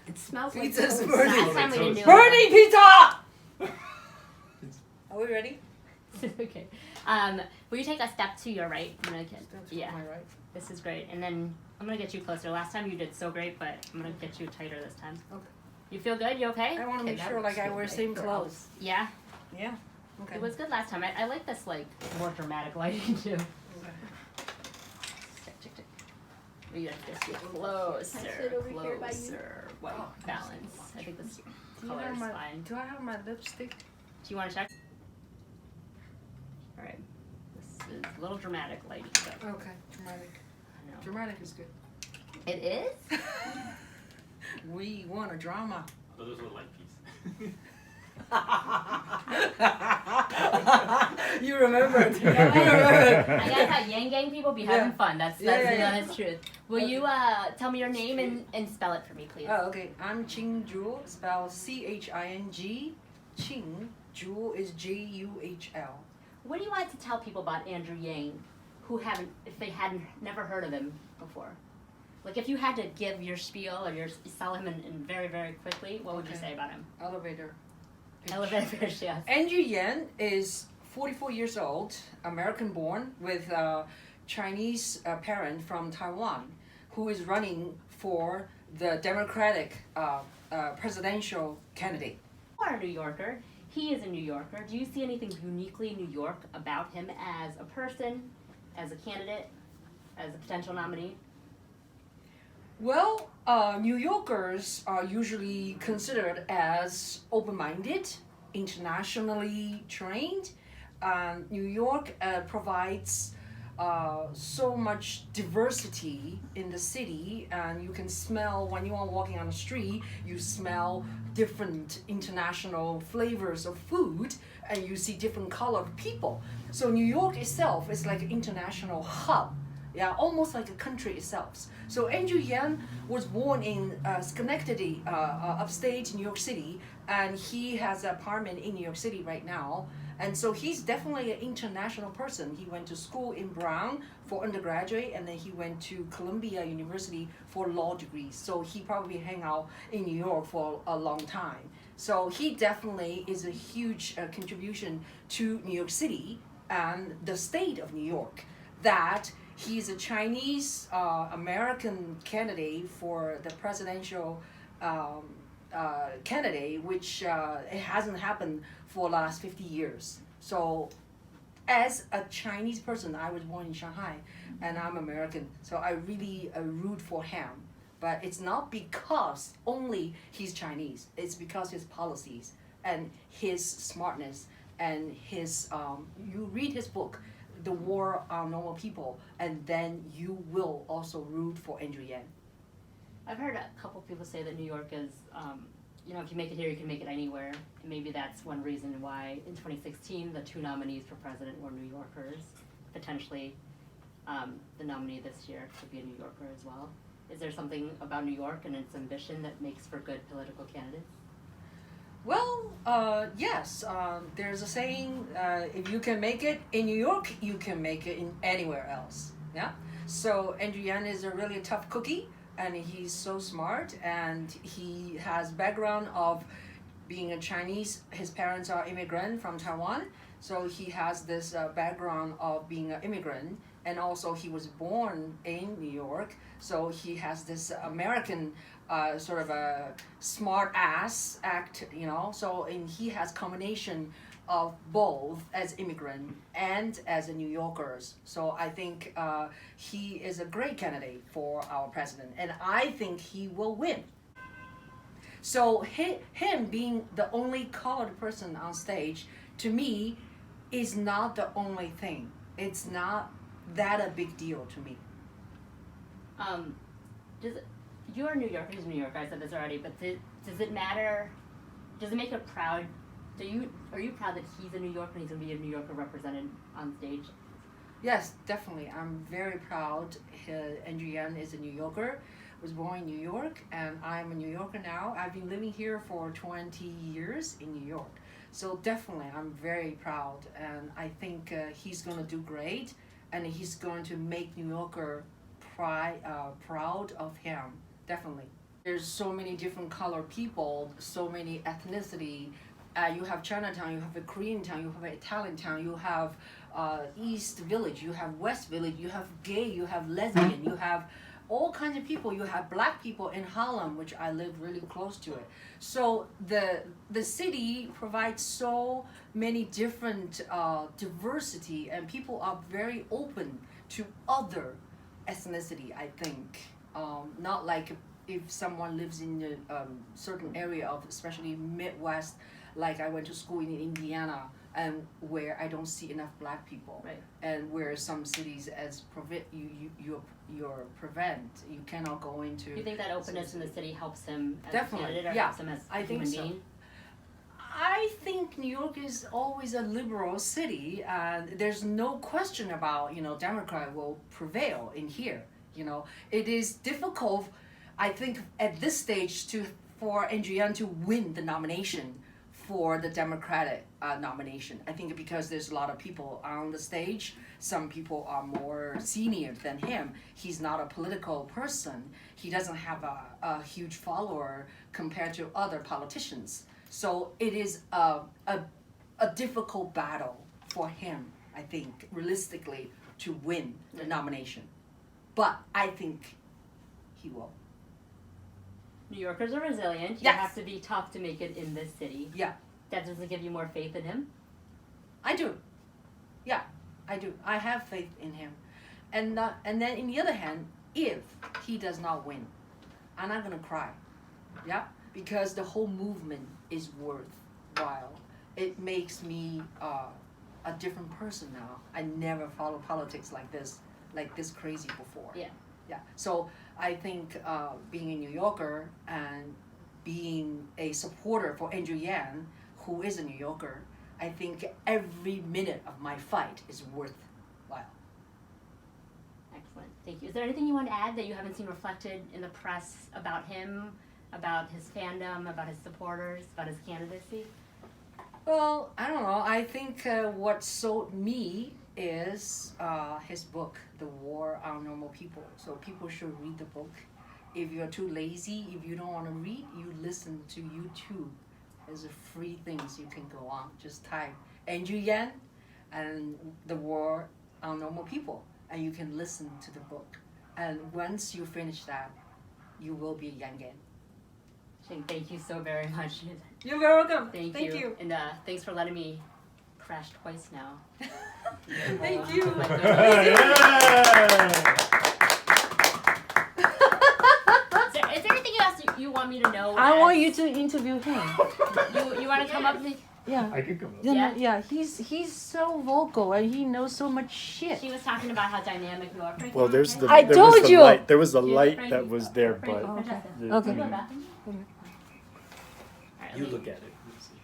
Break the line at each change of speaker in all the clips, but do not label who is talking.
It smells like
Pizza's
toast.
burning.
Last time we didn't do it.
Burning pizza! Are we ready?
Okay. Will you take a step to your right? I'm gonna
Yeah. My right.
This is great. And then I'm gonna get you closer. Last time you did so great, but I'm gonna get you tighter this time.
Okay.
You feel good? You okay?
I want to make sure like I wear same clothes.
Yeah?
Yeah. Okay.
It was good last time. I like this like more dramatic lighting too.
Okay.
Tick, tick, tick. We gotta just get closer, closer. Well, balance. I think this color is fine.
Do I have my lipstick?
Do you want to check? All right. This is a little dramatic lighting. But
Okay, dramatic.
I know.
Dramatic is good.
It is?
We want a drama.
Oh, those are light piece.
You remembered. You
I
remembered.
guess how Yang Gang people be having fun. That's that's truth. Will
Okay.
you tell me your name and spell it for me, please?
Oh, okay. I'm Ching Juhl, spelled C-H-I-N-G. Ching. Juhl is J-U-H-L.
What do you want to tell people about Andrew Yang, who haven't, if they hadn't never heard of him before? Like if you had to give your spiel or sell him in very, very quickly, what would you say about him?
Elevator.
Elevator pitch, yes.
Andrew Yang is 44 years old, American born, with a Chinese parent from Taiwan, who is running for the Democratic presidential candidate.
You are a New Yorker. He is a New Yorker. Do you see anything uniquely New York about him as a person, as a candidate, as a potential nominee?
Well, New Yorkers are usually considered as open-minded, internationally trained. New York provides so much diversity in the city, and you can smell when you are walking on the street, you smell different international flavors of food, and you see different colored people. So New York itself is like an international hub. Yeah, almost like a country itself. So Andrew Yang was born in Schenectady, upstate New York City, and he has an apartment in New York City right now. And so he's definitely an international person. He went to school in Brown for undergraduate, and then he went to Columbia University for law degrees. So he probably hang out in New York for a long time. So he definitely is a huge contribution to New York City and the state of New York. That he's a Chinese American candidate for the presidential candidate, which it hasn't happened for the last 50 years. So as a Chinese person, I was born in Shanghai and I'm American, so I really root for him. But it's not because only he's Chinese, it's because his policies and his smartness and his, you read his book, The War on Normal People, and then you will also root for Andrew Yang.
I've heard a couple people say that New York is, if you make it here, you can make it anywhere. And maybe that's one reason why in 2016, the two nominees for president were New Yorkers. Potentially, the nominee this year could be a New Yorker as well. Is there something about New York and its ambition that makes for good political candidates?
Well, yes. There's a saying, if you can make it in New York, you can make it in anywhere else. Yeah. So Andrew Yang is a really tough cookie, and he's so smart, and he has background of being a Chinese. His parents are immigrant from Taiwan, so he has this background of being an immigrant, and also he was born in New York, so he has this American sort of a smart ass act, so and he has combination of both as immigrant and as a New Yorkers. So I think he is a great candidate for our president, and I think he will win. So him being the only colored person on stage, to me, is not the only thing. It's not that a big deal to me.
You're a New Yorker, he's a New Yorker, I said this already, but does it matter, does it make you proud? Are you proud that he's a New Yorker and he's going to be a New Yorker represented on stage?
Yes, definitely. I'm very proud. Andrew Yang is a New Yorker, was born in New York, and I'm a New Yorker now. I've been living here for 20 years in New York. So definitely, I'm very proud, and I think he's going to do great, and he's going to make New Yorker proud of him, definitely. There's so many different color people, so many ethnicity. You have Chinatown, you have a Korean town, you have an Italian town, you have East Village, you have West Village, you have gay, you have lesbian, you have all kinds of people. You have black people in Harlem, which I live really close to it. So the city provides so many different diversity, and people are very open to other ethnicity, I think. Not like if someone lives in a certain area of, especially Midwest, like I went to school in Indiana, and where I don't see enough black people,
Right.
and where some cities as you cannot go into.
Do you think that openness in the city helps him as
Definitely,
a candidate, or
yeah,
helps him as a
I think
human
so.
being?
I think New York is always a liberal city, and there's no question about, Democrat will prevail in here. It is difficult, I think, at this stage for NY1 to win the nomination for the Democratic nomination. I think because there's a lot of people on the stage. Some people are more senior than him. He's not a political person. He doesn't have a huge follower compared to other politicians. So it is a difficult battle for him, I think, realistically, to win the nomination. But I think he will.
New Yorkers are resilient. You
Yes.
have to be tough to make it in this city.
Yeah.
That doesn't give you more faith in him?
I do. Yeah, I do. I have faith in him. And then in the other hand, if he does not win, I'm not gonna cry. Yeah? Because the whole movement is worthwhile. It makes me a different person now. I never followed politics like this crazy before.
Yeah.
Yeah. So I think being a New Yorker and being a supporter for NY1, who is a New Yorker, I think every minute of my fight is worthwhile.
Excellent. Thank you. Is there anything you want to add that you haven't seen reflected in the press about him, about his fandom, about his supporters, about his candidacy?
Well, I don't know. I think what sold me is his book, The War on Normal People. So people should read the book. If you're too lazy, if you don't want to read, you listen to YouTube. There's free things you can go on. Just type NY1 and The War on Normal People, and you can listen to the book. And once you finish that, you will be Yangan.
Ching, thank you so very much.
You're very welcome.
Thank you. And thanks for letting me crash twice now.
Thank you.
My Is there anything else you want me to know?
I want you to interview him.
You want to come up, Nick?
Yeah.
I could come up.
Yeah?
He's so vocal and he knows so much shit.
She was talking about how dynamic you are.
Well, there's the.
I
there
told
was the
you!
Light, there was a
Yeah,
light
Frankie.
that was there,
Frankie,
but.
Francesca.
the-
Okay.
Can you go to the bathroom? Alright,
You
let me-
look at it. We'll see.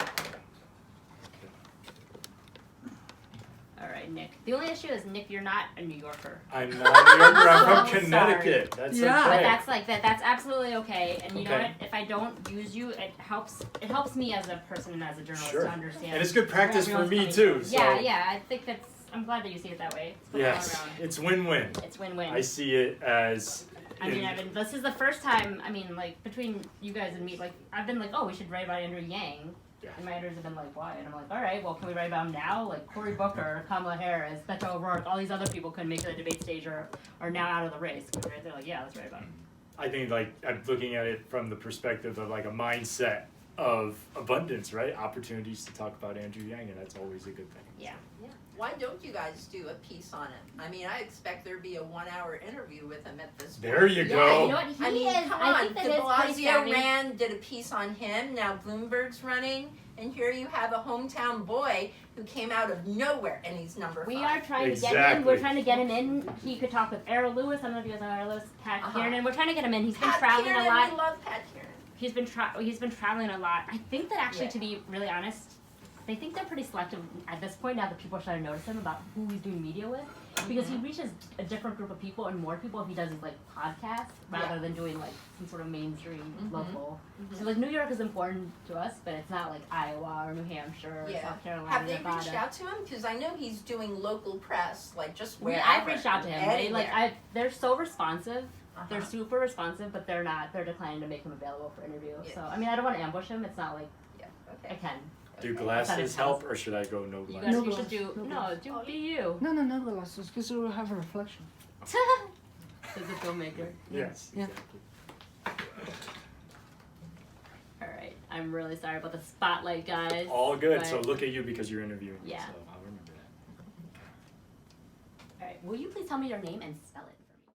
Alright, Nick. The only issue is, Nick, you're not a New Yorker.
I'm not a New Yorker. I'm
So
from Connecticut. That's
Yeah.
But
okay.
that's like that's absolutely okay. And you know
Okay.
what? If I don't use you, it helps me as a person and as a journalist
Sure.
to understand.
And it's good practice
where
for
everyone's
me
coming
too.
from.
So
Yeah, I think I'm glad that you see it that way. It's put it all
yes,
around.
it's win-win.
It's win-win.
I see it as.
Evan, this is the first time, like, between you guys and me, like, I've been like, oh, we should write about Andrew Yang.
Yeah.
And my editors have been like, why? And I'm like, all right, well, can we write about him now? Like, Cory Booker, Kamala Harris, Beto O'Rourke, all these other people couldn't make it to the debate stage or are now out of the race. They're like, yeah, let's write about him.
I think like I'm looking at it from the perspective of like a mindset of abundance, right? Opportunities to talk about Andrew Yang, and that's always a good thing.
Yeah.
Why don't you guys do a piece on it? I mean, I expect there'd be a 1-hour interview with him at this point.
There you
Yeah,
go.
you know what? He
I mean,
is.
come
I
on.
think that
De
is pretty
Blasio
savvy.
did a piece on him. Now Bloomberg's running, and here you have a hometown boy who came out of nowhere, and he's number 5.
We are trying to get him in.
Exactly.
We're trying to get him in. He could talk with Errol Lewis. I don't know if you guys know Errol Lewis. Pat Kiernan. We're trying to get him in. He's been
Pat
traveling
Kiernan,
a lot.
We love Pat Kiernan.
He's been traveling a lot. I think that actually,
Yeah.
to be really honest, they think they're pretty selective at this point now that people are starting to notice him about who he's doing media with, because he reaches a different group of people and more people if he does like podcasts rather than doing like some sort of mainstream local. So like New York is important to us, but it's not like Iowa or New Hampshire or South Carolina.
Have they
Nevada.
reached out to him? Because I know he's doing local press, like just
We-
wherever.
I've reached out to him. They, like
anywhere.
they're so responsive. They're super responsive, but they're declining to make him available for interview.
Yeah.
So, I mean, I don't want to ambush him. It's not like
Yeah,
I
okay.
can.
Do
Okay.
glasses help, or should I go no
You
glasses?
guys,
No
you should
glasses,
do,
no
no, be you.
No glasses, because it will have a reflection.
As a filmmaker.
Yes.
Yeah.
Exactly.
Alright, I'm really sorry about the spotlight, guys.
All good. So
but-
look at you because you're interviewing.
Yeah.
So I'll remember that.
Alright, will you please tell me your name and spell it?